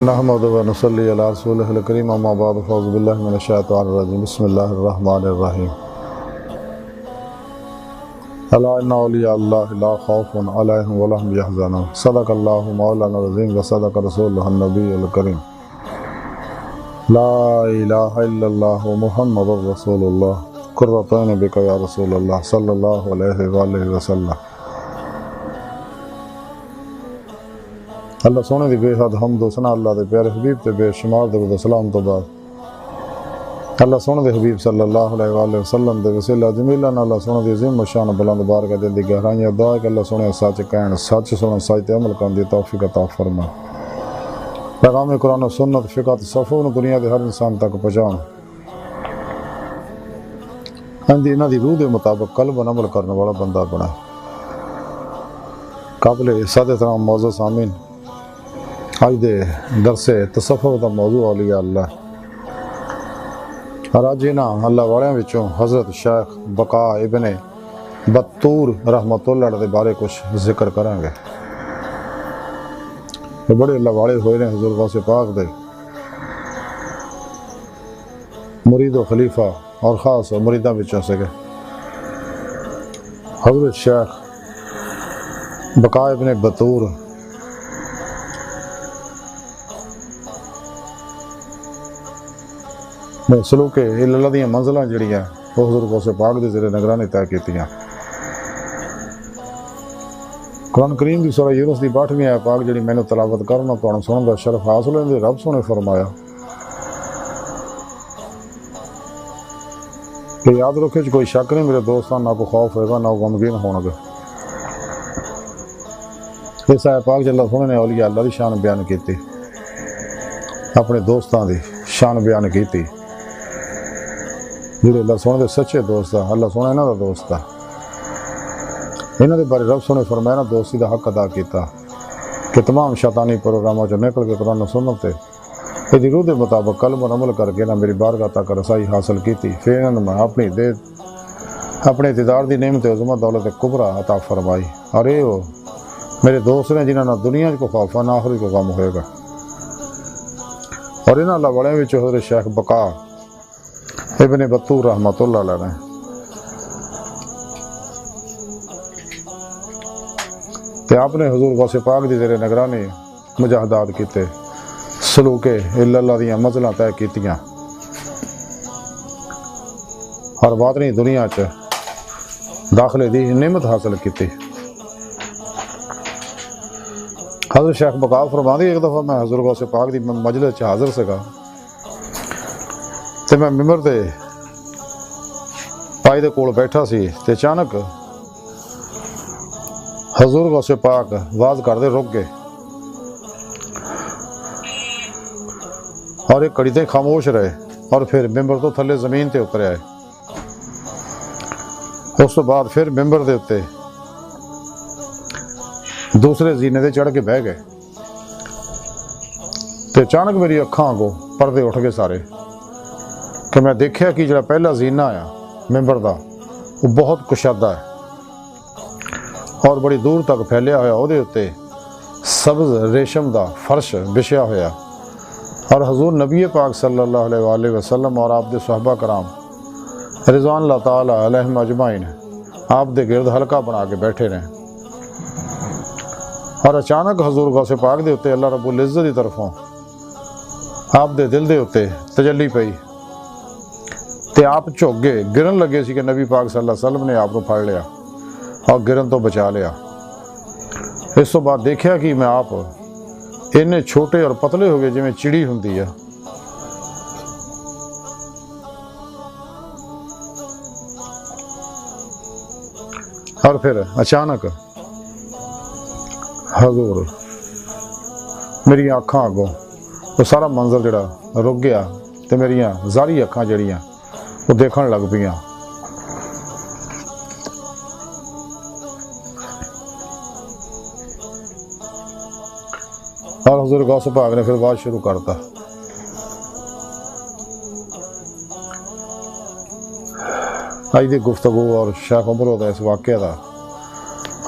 نحمد و نصلی علی رسولہ الکریم اما بعد فاعوذ باللہ من الشیطان الرجیم بسم اللہ الرحمن الرحیم الا ان اولیاء اللہ لا خوف علیہم ولا هم یحزنون صدق اللہ مولانا العظیم و صدق رسولہ النبی الکریم لا الہ الا اللہ محمد رسول اللہ قرۃ عین بک یا رسول اللہ صلی اللہ علیہ وآلہ وسلم۔ اللہ سونے دی بے حد حمد و ثنا اللہ دے پیارے حبیب تے بے شمار درود و سلام تو بعد اللہ سونے دے حبیب صلی اللہ علیہ وآلہ وسلم دے وسیلہ جمیلہ اللہ سونے دی عظیم و شان بلند بارگاہ دل دی گہرائیاں دعا کہ اللہ سونے سچ کہن سچ سنن سچ تے عمل کرن دی توفیق عطا فرما۔ پیغام قرآن و سنت فقہ تصوف دنیا دے ہر انسان تک پہنچان انہاں دی روح دے مطابق قلب عمل کرنے والا بندہ بنا۔ قابل صد احترام معزز سامعین، آج دے درس تصوف دا موضوع اولیاء اللہ اور آج انہاں اللہ والیاں وچوں حضرت شیخ بقا ابن بطور رحمتہ اللہ دے بارے کچھ ذکر کریں گے۔ یہ بڑے اللہ والے ہوئے نے حضور غوث پاک دے مرید و خلیفہ اور خاص مریداں وچوں سے گئے۔ حضرت شیخ بقا ابن بطور سلوک اللہ دیاں منزلاں جڑیاں وہ حضور غوث پاک دے زیر نگرانی طے کیتیاں۔ قرآن کریم دی سورہ یونس دی 62ویں آیت پاک جڑی میں نے تلاوت کرنا تانوں سنن دا شرف حاصل ہے، رب سونے فرمایا کہ یاد رکھو کوئی شک نہیں میرے دوستان، نہ کوئی خوف ہوئے گا نہ غمگین ہون گے۔ اس آیت پاک اللہ سونے نے اولیاء اللہ دی شان بیان کیتی، اپنے دوستان دی شان بیان کیتی جڑے اللہ سونے دے سچے دوست دا، اللہ سونے انہاں دا دوست دا، انہاں دے بارے رب سونے فرمایا نا دوستی دا حق ادا کیتا کہ تمام شیطانی پروگراموں چ نکل کے قرآن و سنت تے دی روح دے مطابق قلب و عمل کر کے نہ میری بارگاہ تک رسائی حاصل کیتی، پھر انہاں نے اپنے اقتدار دی نعمت عظمت دولت کبریٰ عطا فرمائی، اور اے وہ میرے دوست نے جنہاں نہ دنیا کو خوف نہ آخرت کو غم ہوئے گا۔ اور انہاں اللہ والے وچ حضرت شیخ بقا ابن بطور رحمتہ اللہ علیہ تے آپ نے حضور غوث پاک دی زیر نگرانی مجاہدات کیتے، سلوک اللہ دیاں منزلاں طے کیتیاں اور باطنی دنیا چ داخلے دی نعمت حاصل کیتی۔ حضرت شیخ بقا فرماندے ایک دفعہ میں حضور غوث پاک دی مجلس چ حاضر سگا تے میں ممبر تے پائی دے کول بیٹھا سی تے اچانک حضور غوث پاک واز کردے رک گئے اور ایک گھڑی تے خاموش رہے اور پھر ممبر تو تھلے زمین تے اترے آئے۔ اس تو بعد پھر ممبر دے اتے دوسرے زینے دے چڑھ کے بہ گئے تے اچانک میری اکھاں کو پردے اٹھ گئے سارے کہ میں دیکھیا کہ جڑا پہلا زینہ آیا ممبر دا وہ بہت کشادہ ہے اور بڑی دور تک پھیلیا ہویا، وہ دے اتے سبز ریشم دا فرش بچھیا ہویا اور حضور نبی پاک صلی اللہ علیہ وآلہ وسلم اور آپ دے صحابہ کرام رضوان اللہ تعالی علیہم اجمعین آپ دے گرد حلقہ بنا کے بیٹھے رہے۔ اور اچانک حضور غوث پاک دے اتے اللہ رب العزت دی طرفوں آپ دے دل دے اتے تجلی پئی تے آپ جھک گئے، گرن لگے سی کہ نبی پاک صلی اللہ علیہ وسلم نے آپ کو پھڑ لیا اور گرن تو بچا لیا۔ اس تو بعد دیکھیا کہ میں آپ اتنے چھوٹے اور پتلے ہو گئے جویں چڑی ہوندی ہے۔ اور پھر اچانک حضور میری اکھاں اگوں وہ سارا منظر جڑا رک گیا تے میریاں ظاہری اکھاں جڑیاں وہ دیکھن لگ پیاں۔ اور حضور غوث پاک نے پھر بات شروع کرتا۔ آج دی گفتگو اور شیخ عمرو دا اس واقعہ دا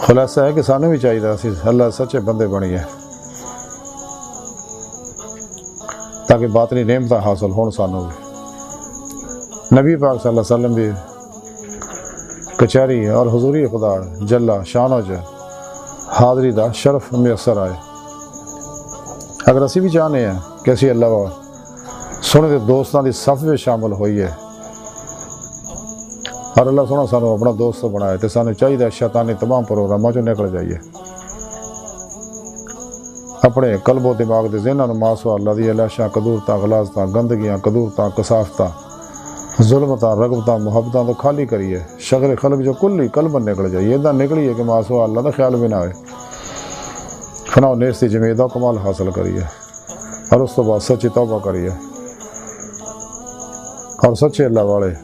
خلاصہ ہے کہ سانوں بھی چاہیے اسی اللہ سچے بندے بنیے۔ تاکہ باطنی نعمتیں حاصل ہون سانوں بھی۔ نبی پاک صلی اللہ علیہ وسلم بھی کچہری اور حضوری خدا جلا شان وچ حاضری دا شرف میسر آئے۔ اگر اسی بھی چاہنے ہیں کہ اسی اللہ سونے دے دوستاں دی صف میں شامل ہوئیے اور اللہ سونا سانو اپنا دوست بنائے، تو سانو چاہیے شیطانی تمام پروگراموں چوں نکل جائیے، اپنے قلب و دماغ دے ذہناں نوں ماسوا اللہ دی علاشاں قدورتاں غلاظتاں گندگیاں قدورتاں کثافتاں ظلمتاں رغبتاں محبتاں تو خالی کریے، شغل خلق جو کلی قلب نکل جائیے، ادھا نکلیے کہ ماسوا اللہ دا خیال بھی نہ آئے، فنا و نیستی جمیدہ کمال حاصل کریے اور اس تو بعد سچی توبہ کریے اور سچے اللہ والے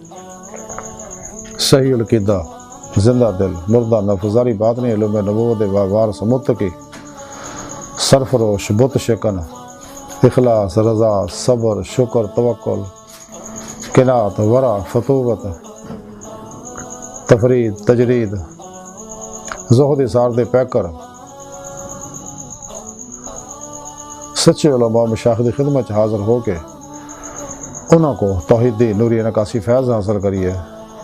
صحیح القیدہ زندہ دل مردہ نفس ظاہری باطنی علم نبوت وارث متقی سرفروش بت شکن اخلاص رضا صبر شکر توکل قناعت ورع فتوت تفرید تجرید زہد اثار دے پیکر سچے علماء مشاہد خدمت حاضر ہو کے انہوں کو توحیدی نوری نکاسی فیض حاصل کریے،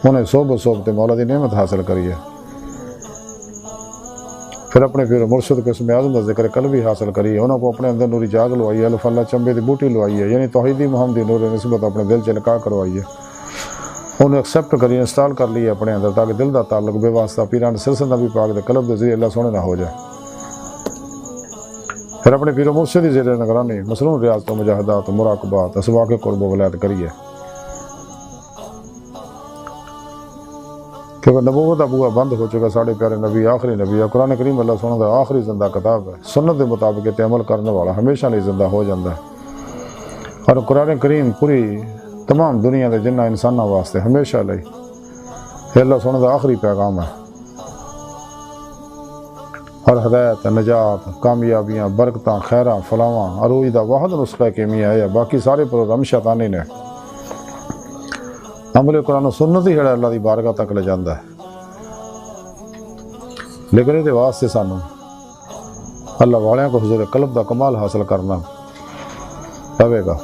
انہیں صوب تے مولا دی نعمت حاصل کریے، پھر اپنے پیر مرشد کو اسم اعظم کا ذکر قلبی حاصل کریے، انہوں کو اپنے اندر نوری جاگ لوائیے، الف اللہ چمبے دی بوٹی لوائیے، یعنی توحیدی محمدی نور نسبت اپنے دل چلکا کروائیے، انہیں ایکسیپٹ کریے انسٹال کر لیے اپنے اندر تاکہ دل دا تعلق بے واسطہ پیران سلسل نبی پاک دے قلب دے ذریعے اللہ سونے نہ ہو جائے، پھر اپنے پیر مرشد دی زیر نگرانی مصنون ریاضت و مجاہدات و مراقبات اسواق قرب و ولایت کریے، کیونکہ نبوت دا بوا بند ہو چکا، ساڑھے پیارے نبی آخری نبی ہے، قرآن کریم اللہ سونا دا آخری زندہ کتاب ہے، سنت دے مطابق عمل کرنے والا ہمیشہ نہیں زندہ ہو جاندہ ہے، اور قرآن کریم پوری تمام دنیا دے جنہ انسانہ واسطے ہمیشہ لئی یہ اللہ سونا دا آخری پیغام ہے، اور ہدایت نجات کامیابیاں برکتاں خیراں فلاواں اروئی دا واحد نسخہ کیمیا ہے، باقی سارے پروگرام شیطانی نے عمل قرآن و سنت ہی اللہ دی بارگاہ تک لے جاندہ ہے، لیکن یہ واسطے سانو اللہ والیاں کو حضور قلب دا کمال حاصل کرنا پوے گا،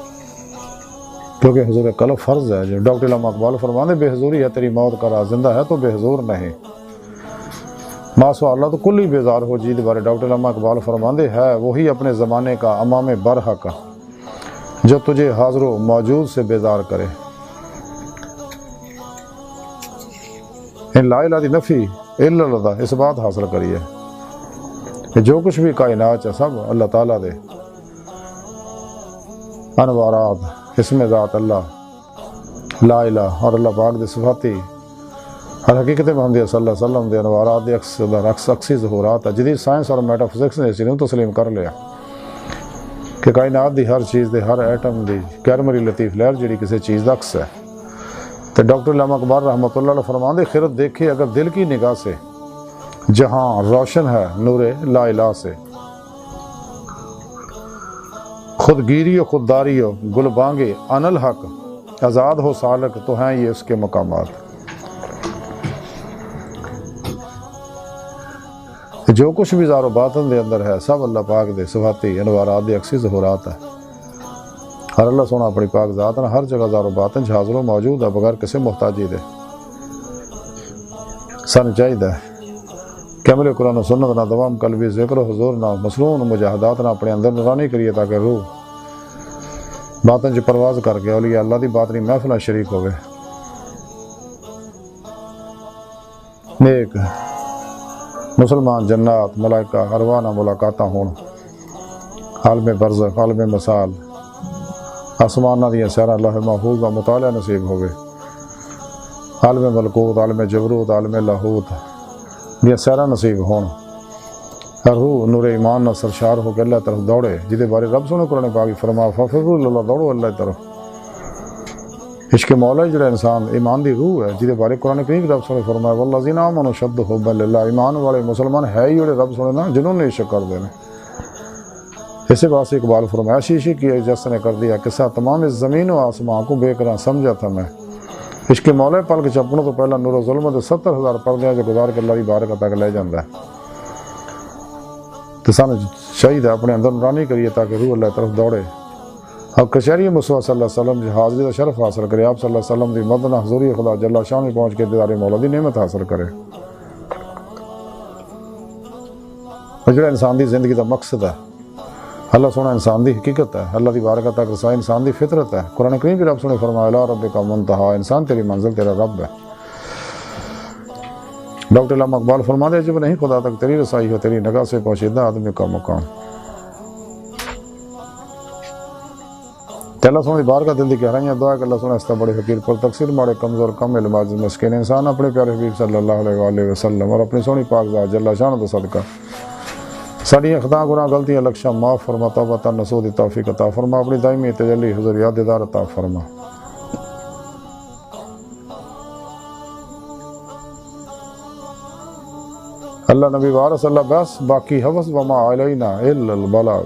کیونکہ حضور قلب فرض ہے، جو ڈاکٹر علامہ اقبال فرمانے بے حضوری ہے تیری موت کا راز، زندہ ہے تو بے حضور نہیں، ماسوا اللہ تو کل ہی بیزار ہو جی بارے ڈاکٹر علامہ اقبال فرماندے ہے وہی اپنے زمانے کا امام برحق جو تجھے حاضر و موجود سے بیزار کرے، ان لا الہ دی نفی الا اللہ اس بات حاصل کریے کہ جو کچھ بھی کائنات ہے سب اللہ تعالیٰ دے انوارات اسم ذات اللہ لا الہ اور اللہ پاک دے صفاتی اور حقیقت محمدیہ صلی اللہ علیہ وسلم دے انوارات دے عکسی ظہورات ہے، جدید سائنس اور میٹا فزکس نے اسی تسلیم کر لیا کہ کائنات دی ہر چیز دے ہر ایٹم دی کیرمری لطیف لہر جڑی کسی چیز دا عکس ہے، تو ڈاکٹر علامہ اقبال رحمتہ اللہ علیہ فرماندے خیرت دیکھے اگر دل کی نگاہ سے جہاں روشن ہے نور لا الہ سے، خود گیری و خودداری و گل بانگے ان الحق آزاد ہو سالک تو ہیں یہ اس کے مقامات، جو کچھ بھی ظاہر و باطن دے اندر ہے سب اللہ پاک دے صفاتی انوارات دے عکسی ظہورات ہے، اور اللہ سونا اپنی پاک ذات نہ ہر جگہ ظاہر و باطن حاضر و موجود ہے بغیر کسی محتاجی دے، سن چاہیے کہ عمل قرآن و سنت نہ دوام قلبی ذکر و حضور نہ مصنون مجاہدات نہ اپنے اندر نورانی کریے تاکہ روح باطن جو پرواز کر کے اولیاء اللہ دی باطنی محفلہ شریک ہوئے، نیک مسلمان جنات ملائکہ ارواح ملاقاتاں ہون، عالم برزخ عالم مثال آسمانہ دیا سیرہ اللہ محفوظ کا مطالعہ نصیب ہوئے، عالم ملکوت عالم جبروت عالم لاہوت دیا سیرہ نصیب ہون، اور روح نور ایمان نہ سرشار ہو کے اللہ طرف دوڑے، جدے بارے رب سنے قرآن پاک فرما ففروا اللہ دوڑو اللہ طرف، عشق مولا جڑا انسان ایمان دی روح ہے جدے بارے قرآن کریم رب سنے فرمایا والذین آمنوا اشد حبا للہ، ایمان والے مسلمان ہے ہی جڑے رب سنے نا جنہوں نے عشق کر دینے، اسی بات سے اقبال فرمایا شیشی کی جس نے کر دیا قصہ تمام اس زمین و آسمان کو بے کرا سمجھا تھا میں، عشق مولا پل کے چپنوں تو پہلا نور و ظلمت 70,000 پردیاں جو گزار کے اللہ دی بارگاہ تک لے جاندہ ہے، تو سانو چاہیے اپنے اندر نورانی کریے تاکہ روح اللہ طرف دوڑے اب کچہری مصطفیٰ صلی اللہ علیہ وسلم کی حاضری کا شرف حاصل کرے، آپ صلی اللہ علیہ وسلم کی مدنہ حضوری خدا جل شان میں پہنچ کے دیدار مولا دی نعمت حاصل کرے۔ جو انسان دی زندگی کا مقصد ہے، اللہ سونا انسان دی حقیقت ہے، اللہ دی بارگاہ تک رسائی انسان دی فطرت ہے۔ قرآن کریم بھی رب سنے فرمایا الی ربک منتہا، انسان تیری منزل تیرا رب ہے۔ ڈاکٹر علامہ اقبال فرماتے جب نہیں خدا تک تیری رسائی ہو، تیری نگاہ سے پوشیدہ آدمی کا مقام۔ کہ اللہ سونے بارگاہ دل دی گہرائیاں دعا کہ اللہ سونا اس طرح بڑے حقیر پر تقصیر ماڑے کمزور کم علم عاجز مسکین انسان اپنے پیارے حبیب صلی اللہ علیہ وآلہ وسلم اور اپنی سونی پاک ذات جل شان دا صدقہ ساری خطا گناہ غلطیاں لکشاں معاف فرما، توبہ نصوح دی توفیق عطا فرما، اپنی دائمی تجلی حضور یاد دیدار عطا فرما۔ اللہ نبی وارث اللہ بس باقی حوث وما علینا الا البلاغ۔